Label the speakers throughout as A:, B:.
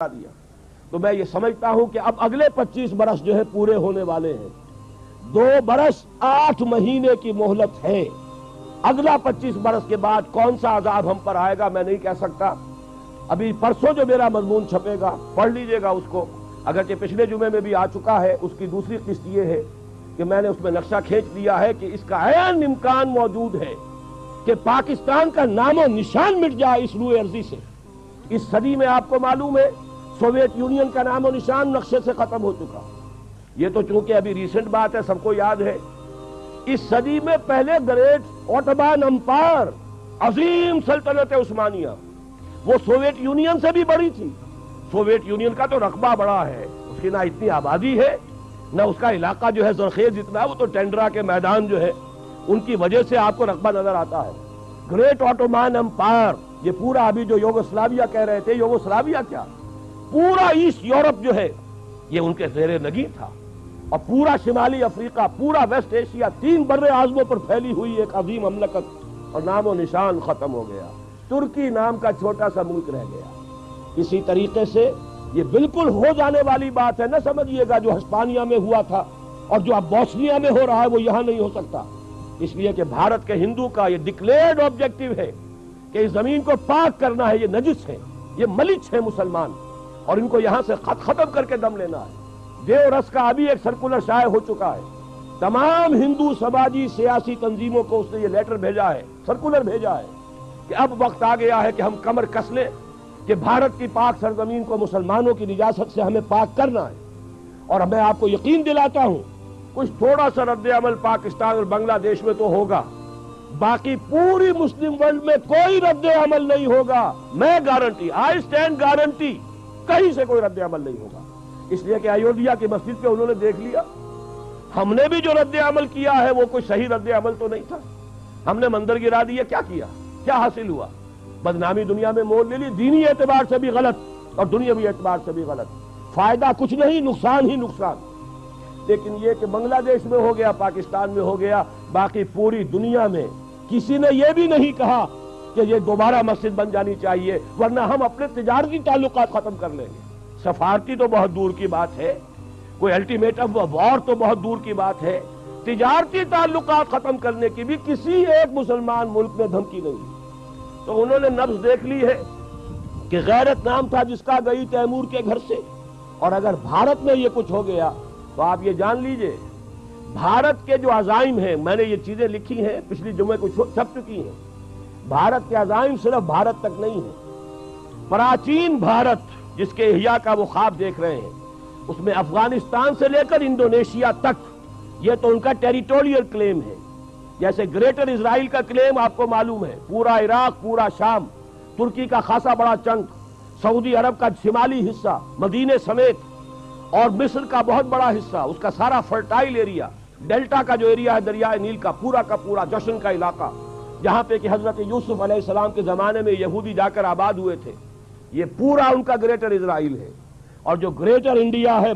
A: دیا تو میں یہ سمجھتا ہوں کہ اب اگلے 25 برس جو ہے پورے ہونے والے ہیں. 2 برس 8 مہینے کی مہلت ہے. اگلا 25 برس کے بعد کون سا عذاب ہم پر آئے گا میں نہیں کہہ سکتا. ابھی پرسوں جو میرا مضمون چھپے گا پڑھ لیجئے گا اس کو، اگرچہ پچھلے جمعے میں بھی آ چکا ہے. اس کی دوسری قسط یہ ہے کہ میں نے اس میں نقشہ کھینچ دیا ہے کہ اس کا عین امکان موجود ہے کہ پاکستان کا نام و نشان مٹ جائے اس روئے ارضی سے. اس صدی میں آپ کو معلوم ہے سوویت یونین کا نام و نشان نقشے سے ختم ہو چکا. یہ تو چونکہ ابھی ریسنٹ بات ہے، سب کو یاد ہے. اس صدی میں پہلے گریٹ اوٹومان امپائر، عظیم سلطنت عثمانیہ، وہ سوویت یونین سے بھی بڑی تھی. سوویت یونین کا تو رقبہ بڑا ہے، اس کی نہ اتنی آبادی ہے نہ اس کا علاقہ جو ہے زرخیز اتنا ہے. وہ تو ٹینڈرا کے میدان جو ہے ان کی وجہ سے آپ کو رقبہ نظر آتا ہے. گریٹ اوٹومان امپائر، یہ پورا ابھی جو یوگوسلاویہ کہہ رہے تھے، یوگوسلاویہ کیا، پورا ایسٹ یورپ جو ہے یہ ان کے زیر نگین تھا. اور پورا شمالی افریقہ، پورا ویسٹ ایشیا، 3 بر اعظموں پر پھیلی ہوئی ایک عظیم مملکت، اور نام و نشان ختم ہو گیا. ترکی نام کا چھوٹا سا ملک رہ گیا. اسی طریقے سے یہ بالکل ہو جانے والی بات ہے، نہ سمجھیے گا جو ہسپانیہ میں ہوا تھا اور جو اب بوسنیا میں ہو رہا ہے وہ یہاں نہیں ہو سکتا. اس لیے کہ بھارت کے ہندو کا یہ ڈکلیئرڈ آبجیکٹو ہے کہ اس زمین کو پاک کرنا ہے. یہ نجس ہے، یہ ملچ ہے مسلمان، اور ان کو یہاں سے ختم کر کے دم لینا ہے. دیو رس کا ابھی ایک سرکولر شائع ہو چکا ہے. تمام ہندو سماجی سیاسی تنظیموں کو اس نے یہ لیٹر بھیجا ہے، سرکولر بھیجا ہے کہ اب وقت آ گیا ہے کہ ہم کمر کس لیں کہ بھارت کی پاک سرزمین کو مسلمانوں کی نجاست سے ہمیں پاک کرنا ہے. اور میں آپ کو یقین دلاتا ہوں کچھ تھوڑا سا رد عمل پاکستان اور بنگلہ دیش میں تو ہوگا، باقی پوری مسلم ورلڈ میں کوئی رد عمل نہیں ہوگا. میں گارنٹی، آئی اسٹینڈ گارنٹی، کہیں سے کوئی رد عمل نہیں ہوگا. اس لیے کہ ایودھیا کی مسجد پہ انہوں نے دیکھ لیا. ہم نے بھی جو رد عمل کیا ہے وہ کوئی صحیح رد عمل تو نہیں تھا. ہم نے مندر گرا دیا، کیا کیا، کیا حاصل ہوا؟ بدنامی دنیا میں مول لے لی. دینی اعتبار سے بھی غلط اور دنیاوی اعتبار سے بھی غلط. فائدہ کچھ نہیں، نقصان ہی نقصان. لیکن یہ کہ بنگلہ دیش میں ہو گیا، پاکستان میں ہو گیا، باقی پوری دنیا میں کسی نے یہ بھی نہیں کہا کہ یہ دوبارہ مسجد بن جانی چاہیے ورنہ ہم اپنے تجارتی تعلقات ختم کر لیں گے. سفارتی تو بہت دور کی بات ہے، کوئی الٹیمیٹم وار تو بہت دور کی بات ہے. تجارتی تعلقات ختم کرنے کی بھی کسی ایک مسلمان ملک میں دھمکی نہیں. تو انہوں نے نبض دیکھ لی ہے کہ غیرت نام تھا جس کا گئی تیمور کے گھر سے. اور اگر بھارت میں یہ کچھ ہو گیا تو آپ یہ جان لیجئے بھارت کے جو عزائم ہیں، میں نے یہ چیزیں لکھی ہیں، پچھلی جمعے کو چھپ چکی ہیں. بھارت کے عزائم صرف بھارت تک نہیں ہیں. پراچین بھارت جس کے احیاء کا وہ خواب دیکھ رہے ہیں، اس میں افغانستان سے لے کر انڈونیشیا تک یہ تو ان کا ٹیریٹوریل کلیم ہے. جیسے گریٹر اسرائیل کا کلیم آپ کو معلوم ہے، پورا عراق، پورا شام، ترکی کا خاصا بڑا چنک، سعودی عرب کا شمالی حصہ مدینے سمیت، اور مصر کا بہت بڑا حصہ، اس کا سارا فرٹائل ایریا، ڈیلٹا کا جو ایریا ہے دریائے نیل کا پورا جشن کا علاقہ، جہاں پہ کہ حضرت یوسف علیہ السلام کے زمانے میں یہودی جا کر آباد ہوئے تھے، یہ پورا ان کا گریٹر اسرائیل ہے. اور جو گریٹر انڈیا ہے،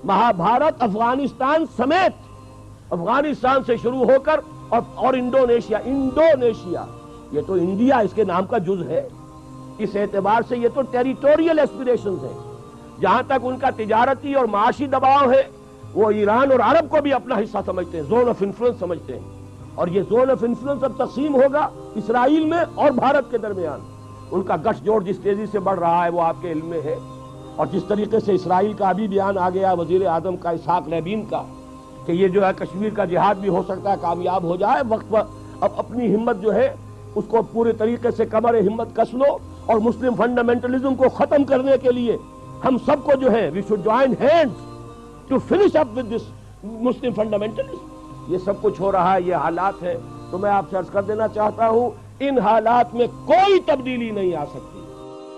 A: مہابھارت افغانستان سمیت، افغانستان سے شروع ہو کر اور انڈونیشیا، یہ تو انڈیا اس کے نام کا جز ہے. اس اعتبار سے یہ تو ٹیریٹوریل ایسپیریشنز ہیں. جہاں تک ان کا تجارتی اور معاشی دباؤ ہے، وہ ایران اور عرب کو بھی اپنا حصہ سمجھتے ہیں، زون آف انفلوئنس سمجھتے ہیں. اور یہ زون آف انفلوئنس اب تقسیم ہوگا اسرائیل میں اور بھارت کے درمیان. ان کا گٹھ جوڑ جس تیزی سے بڑھ رہا ہے وہ آپ کے علم میں ہے. اور جس طریقے سے اسرائیل کا ابھی بیان آ گیا وزیر اعظم کا اسحاق رابین کا کہ یہ جو ہے کشمیر کا جہاد بھی ہو سکتا ہے کامیاب ہو جائے. وقت پر اب اپنی ہمت جو ہے اس کو پورے طریقے سے کمر ہمت کس لو، اور مسلم فنڈامنٹلزم کو ختم کرنے کے لیے ہم سب کو جو ہے we should join hands to finish up with this Muslim fundamentalism. یہ سب کچھ ہو رہا ہے، یہ حالات ہیں. تو میں آپ سے عرض کر دینا چاہتا ہوں ان حالات میں کوئی تبدیلی نہیں آ سکتی.